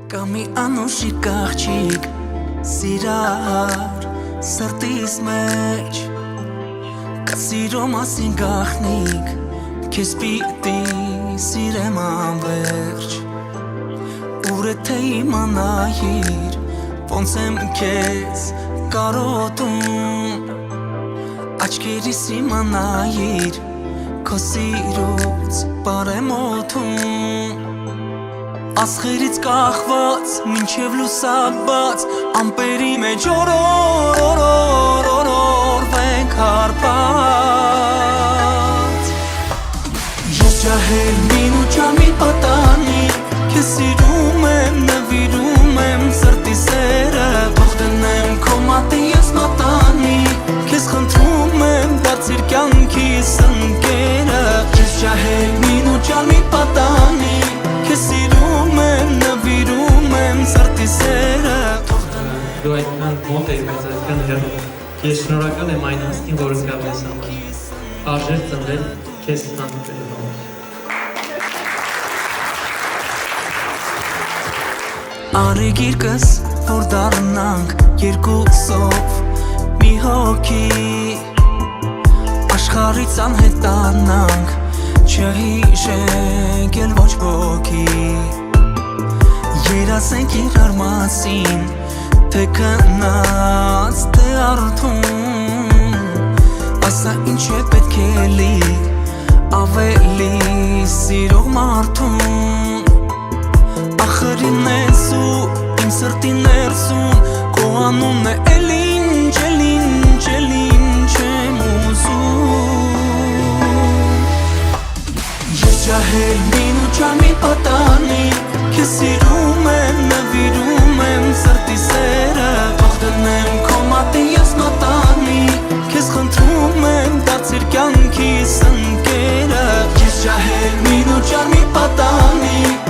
Կամի անուշիկ աղջիկ սիրար սրտիս մեջ Կա սիրո մասին գաղտնիք Քեզ պիտի սիրեմ անվերջ Ուր է թե իմանայիր Ոնց եմ քեզ կարոտում Աչքերիս իմանայիր Քո սիրուց բարեմոթում Ասխերից կախված, մինչև լուսաբաց Ամպերի մեջ օրորվենք հարբած Ես ջահել մին ու ջամի պատանի Քեզ սիրում եմ, նվիրում եմ սրտի սերը Ող դնեմ քո մատի ես մատանի Քեզ խնդրում եմ, դարձիր կյանքիս ընկերը Ես ջահել մին ու ջամի պատանի Քեզ սիրում եմ, նվիրում եմ սրտի սերը Դու այդքան մոտ էի, բայց այդքան հեռու Ես շնորհակալ եմ այն անձին, որ զգավ ես համար Արժեր ծնվել քեզ հանդիպելու համար Արի գիրկս, որ դառնանք երկուսով մի հոգի Աշխարհից անհետանանք Չհիշենք էլ ոչ ոքի Երասենք իրար մասին Թե կնած, թե արդում Ասա ինչ է պետք է լի Ավելի սիրող մարդում Ախրին ես ու իմ սրտի ներսում Քո անունն է էլ ինչ եմ ուզում Ջահել մին ու ջամի պատանի Քեզ սիրում եմ, նվիրում եմ սրտի սերը Ող դնեմ քո մատի ես մատանի Քեզ խնդրում եմ, դարձիր կյանքիս ընկերը Ես ջահել մին ու ջամի պատանի